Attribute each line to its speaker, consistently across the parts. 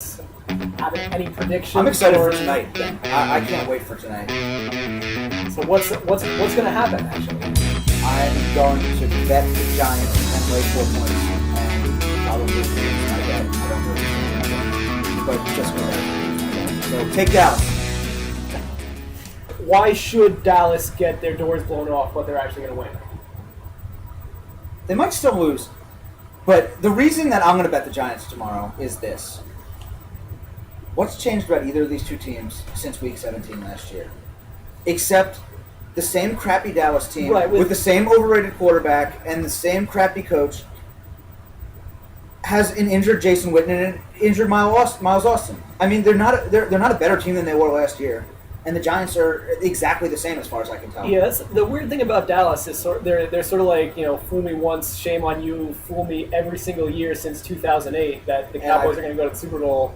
Speaker 1: Have any predictions?
Speaker 2: I'm excited for tonight. I can't wait for tonight.
Speaker 1: So what's going to happen actually?
Speaker 2: I'm going to bet the Giants and lay 4 points, and probably lose my bet. I don't really, but just go ahead. So take Dallas.
Speaker 1: Why should Dallas get their doors blown off? What they're actually going to win?
Speaker 2: They might still lose, but the reason that I'm going to bet the Giants tomorrow is this. What's changed about either of these two teams since Week 17 last year? Except the same crappy Dallas team with the same overrated quarterback and the same crappy coach has an injured Jason Witten and an injured Miles Austin. I mean, they're not a better team than they were last year. And the Giants are exactly the same as far as I can tell.
Speaker 1: Yeah, that's, the weird thing about Dallas is they're sort of like, fool me once, shame on you, fool me every single year since 2008 that the Cowboys are going to go to the Super Bowl.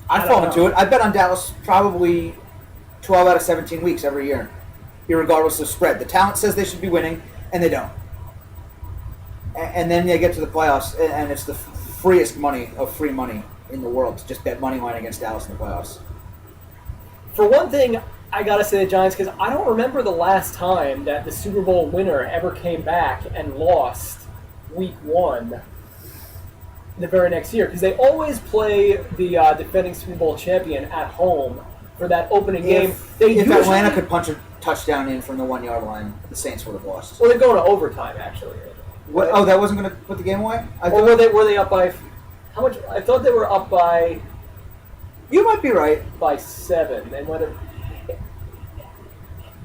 Speaker 2: I'd fall into it. I bet on Dallas probably 12 out of 17 weeks every year, irregardless of spread. The talent says they should be winning, and they don't. And then they get to the playoffs, and it's the freest money of free money in the world to just bet money line against Dallas in the playoffs.
Speaker 1: For one thing, I gotta say the Giants because I don't remember the last time that the Super Bowl winner ever came back and lost Week 1 the very next year because they always play the defending Super Bowl champion at home for that opening game.
Speaker 2: If Atlanta could punch a touchdown in from the 1 yard line, the Saints would have lost.
Speaker 1: Well, they're going to overtime actually.
Speaker 2: What? Oh, that wasn't going to put the game away?
Speaker 1: Or were they up by how much? I thought they were up by.
Speaker 2: You might be right.
Speaker 1: By 7, and whether.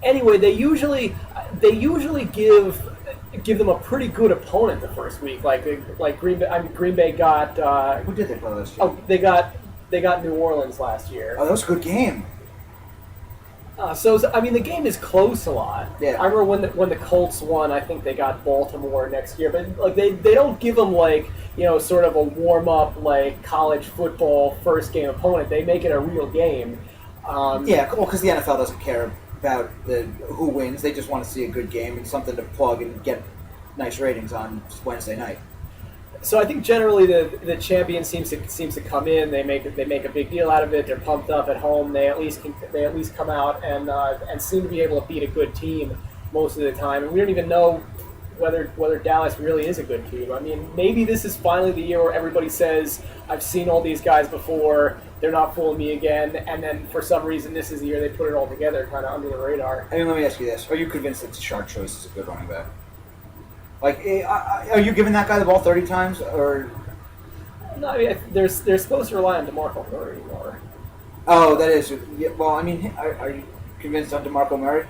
Speaker 1: Anyway, they usually give them a pretty good opponent the first week. Like Green Bay. Green Bay got.
Speaker 2: Who did they play last year?
Speaker 1: Oh, they got New Orleans last year.
Speaker 2: Oh, that was a good game.
Speaker 1: The game is close a lot.
Speaker 2: Yeah.
Speaker 1: I remember when the Colts won. I think they got Baltimore next year, but they don't give them sort of a warm up college football first game opponent. They make it a real game.
Speaker 2: Because the NFL doesn't care about who wins. They just want to see a good game and something to plug and get nice ratings on Wednesday night.
Speaker 1: So I think generally the champion seems to come in. They make a big deal out of it. They're pumped up at home. They at least come out and seem to be able to beat a good team most of the time. And we don't even know whether Dallas really is a good team. I mean, maybe this is finally the year where everybody says, "I've seen all these guys before. They're not fooling me again." And then for some reason, this is the year they put it all together, kind of under the radar.
Speaker 2: I mean, let me ask you this: are you convinced that Tashard Choice is a good running back? Are you giving that guy the ball 30 times, or?
Speaker 1: No, I mean, they're supposed to rely on DeMarco Murray more.
Speaker 2: Oh, that is. Well, I mean, are you convinced on DeMarco Murray?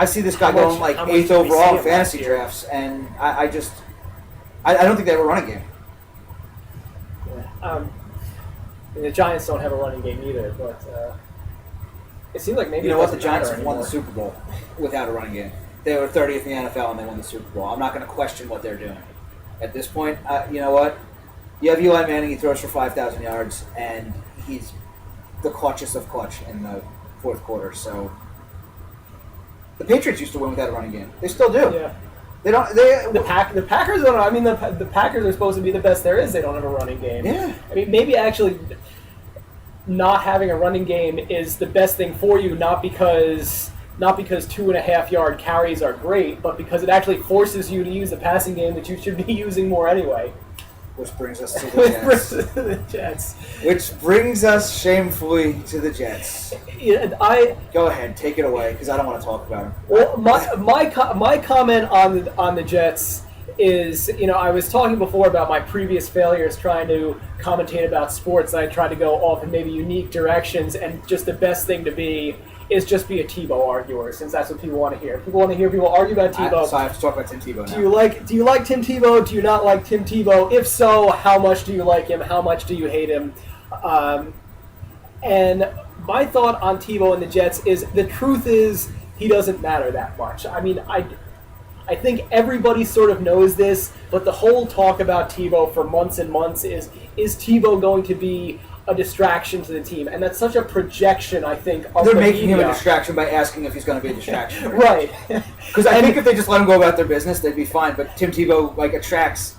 Speaker 2: I see this guy going 8th overall in fantasy drafts, and I don't think they have a running game.
Speaker 1: Yeah. The Giants don't have a running game either, but it seems like maybe
Speaker 2: the Giants have won the Super Bowl without a running game. They were 30th in the NFL and they won the Super Bowl. I'm not going to question what they're doing. At this point, you know what? You have Eli Manning, he throws for 5,000 yards, and he's the clutchest of clutch in the fourth quarter. So the Patriots used to win without a running game. They still do.
Speaker 1: Yeah.
Speaker 2: They don't.
Speaker 1: The Packers don't. I mean, the Packers are supposed to be the best there is. They don't have a running game.
Speaker 2: Yeah.
Speaker 1: I mean, maybe actually not having a running game is the best thing for you, not because 2.5 yard carries are great, but because it actually forces you to use the passing game that you should be using more anyway.
Speaker 2: Which brings us to the Jets. Which brings us shamefully to the Jets.
Speaker 1: Yeah,
Speaker 2: go ahead, take it away, because I don't want to talk about them.
Speaker 1: Well, my comment on the Jets is, I was talking before about my previous failures trying to commentate about sports. I tried to go off in maybe unique directions, and just the best thing to be is just be a Tebow arguer, since that's what people want to hear. People want to hear people argue about Tebow.
Speaker 2: So I have to talk about Tim Tebow now.
Speaker 1: Do you like Tim Tebow? Do you not like Tim Tebow? If so, how much do you like him? How much do you hate him? And my thought on Tebow and the Jets is the truth is he doesn't matter that much. I mean, I think everybody sort of knows this, but the whole talk about Tebow for months and months is Tebow going to be a distraction to the team? And that's such a projection, I think, of
Speaker 2: They're
Speaker 1: the
Speaker 2: making
Speaker 1: media.
Speaker 2: him a distraction by asking if he's going to be a distraction.
Speaker 1: Right.
Speaker 2: Because I think if they just let him go about their business, they'd be fine. But Tim Tebow attracts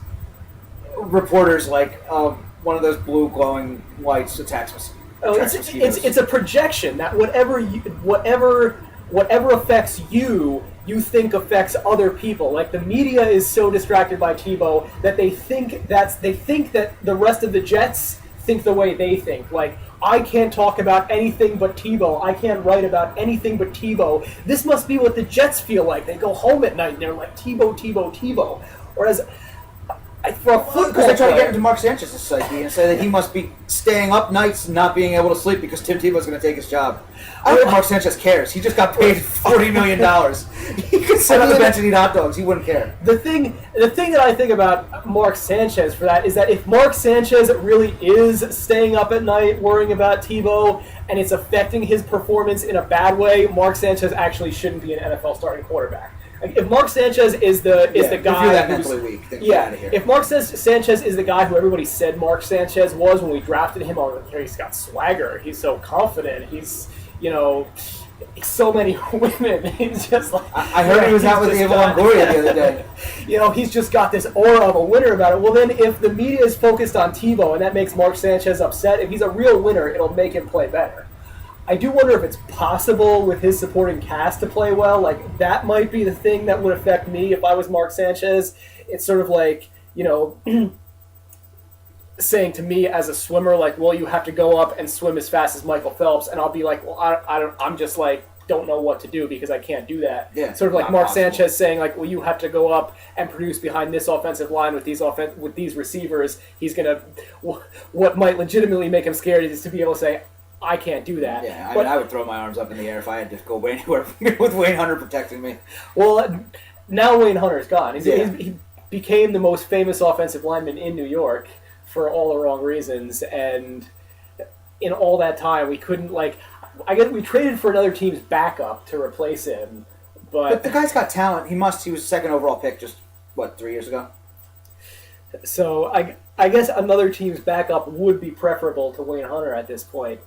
Speaker 2: reporters one of those blue glowing lights attacks mosquitoes.
Speaker 1: Oh, it's a projection that whatever affects you, you think affects other people. Like the media is so distracted by Tebow that they think that the rest of the Jets think the way they think. Like, I can't talk about anything but Tebow. I can't write about anything but Tebow. This must be what the Jets feel like. They go home at night and they're like, Tebow, Tebow, Tebow. Whereas for a football
Speaker 2: because they try to
Speaker 1: player,
Speaker 2: get into Mark Sanchez's psyche and say that he must be staying up nights and not being able to sleep because Tim Tebow's going to take his job. I don't think Mark Sanchez cares. He just got paid $40 million. He could sit on the bench and eat hot dogs. He wouldn't care.
Speaker 1: The thing that I think about Mark Sanchez for that is that if Mark Sanchez really is staying up at night worrying about Tebow and it's affecting his performance in a bad way, Mark Sanchez actually shouldn't be an NFL starting quarterback. Like, if Mark Sanchez is the guy,
Speaker 2: if you're that mentally weak, then get out of here.
Speaker 1: If Mark Sanchez is the guy who everybody said Mark Sanchez was when we drafted him, he's got swagger. He's so confident. He's so many women. He's just like
Speaker 2: I heard he was out with Eva Longoria the other day.
Speaker 1: He's just got this aura of a winner about it. Well, then if the media is focused on Tebow and that makes Mark Sanchez upset, if he's a real winner, it'll make him play better. I do wonder if it's possible with his supporting cast to play well. Like, that might be the thing that would affect me if I was Mark Sanchez. It's sort of like, saying to me as a swimmer, like, well, you have to go up and swim as fast as Michael Phelps, and I'll be like, well, I'm just like, don't know what to do because I can't do that.
Speaker 2: Yeah,
Speaker 1: sort of like Mark
Speaker 2: possible.
Speaker 1: Sanchez saying, like, well, you have to go up and produce behind this offensive line with these receivers. He's gonna, what might legitimately make him scared is to be able to say, I can't do that.
Speaker 2: Yeah, I would throw my arms up in the air if I had to go anywhere with Wayne Hunter protecting me.
Speaker 1: Well, now Wayne Hunter's gone. He became the most famous offensive lineman in New York for all the wrong reasons, and in all that time, we couldn't, I guess we traded for another team's backup to replace him, but
Speaker 2: the guy's got talent. He was second overall pick just, 3 years ago?
Speaker 1: So I guess another team's backup would be preferable to Wayne Hunter at this point.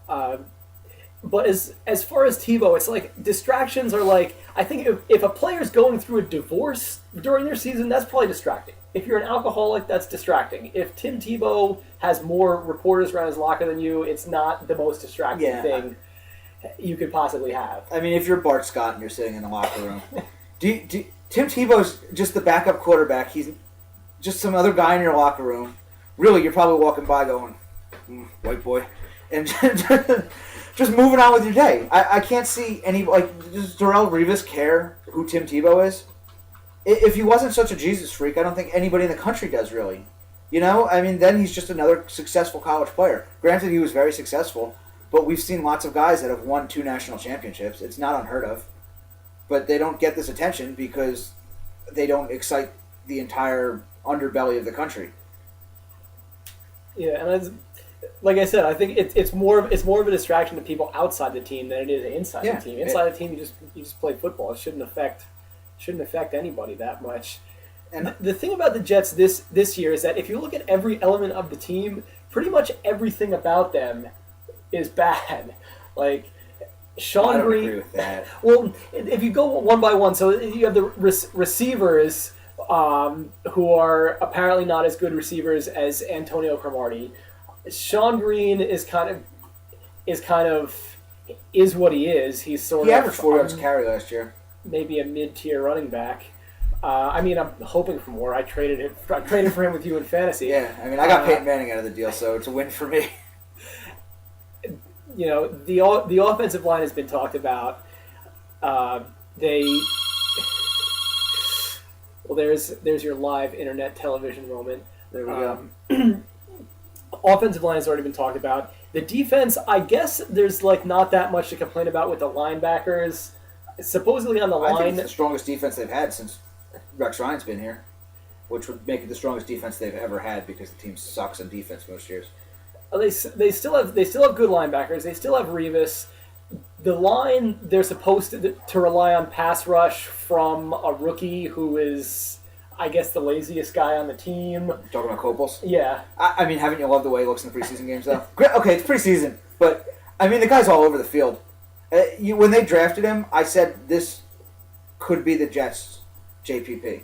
Speaker 1: But as far as Tebow, it's like distractions are like, I think if a player's going through a divorce during their season, that's probably distracting. If you're an alcoholic, that's distracting. If Tim Tebow has more reporters around his locker than you, it's not the most distracting thing you could possibly have.
Speaker 2: I mean, if you're Bart Scott and you're sitting in the locker room, Tim Tebow's just the backup quarterback. He's just some other guy in your locker room. Really, you're probably walking by going, white boy. And just moving on with your day. I can't see any, does Darrelle Revis care who Tim Tebow is? If he wasn't such a Jesus freak, I don't think anybody in the country does, really. I mean, then he's just another successful college player. Granted, he was very successful, but we've seen lots of guys that have won 2 national championships. It's not unheard of. But they don't get this attention because they don't excite the entire underbelly of the country.
Speaker 1: Yeah, and like I said, I think it's more of a distraction to people outside the team than it is inside the team. Inside the team, you just play football. It shouldn't affect anybody that much. And the thing about the Jets this year is that if you look at every element of the team, pretty much everything about them is bad. Like Sean Green.
Speaker 2: Agree with that.
Speaker 1: Well, if you go one by one, so you have the receivers who are apparently not as good receivers as Antonio Cromartie. Sean Green is what he is. He's sort
Speaker 2: he
Speaker 1: of
Speaker 2: averaged 4 yards a carry last year.
Speaker 1: Maybe a mid-tier running back. I mean, I'm hoping for more. I traded for him with you in fantasy.
Speaker 2: Yeah, I mean, I got Peyton Manning out of the deal, so it's a win for me.
Speaker 1: The offensive line has been talked about. There's your live internet television moment.
Speaker 2: There we go.
Speaker 1: Offensive line has already been talked about. The defense, I guess there's not that much to complain about with the linebackers. Supposedly on the line,
Speaker 2: I think it's the strongest defense they've had since Rex Ryan's been here, which would make it the strongest defense they've ever had because the team sucks on defense most years.
Speaker 1: They still have good linebackers. They still have Revis. The line, they're supposed to rely on pass rush from a rookie who is, I guess, the laziest guy on the team.
Speaker 2: Talking about Copels?
Speaker 1: Yeah.
Speaker 2: I mean, haven't you loved the way he looks in the preseason games, though? Okay, it's preseason, but, I mean, the guy's all over the field. When they drafted him, I said this could be the Jets' JPP.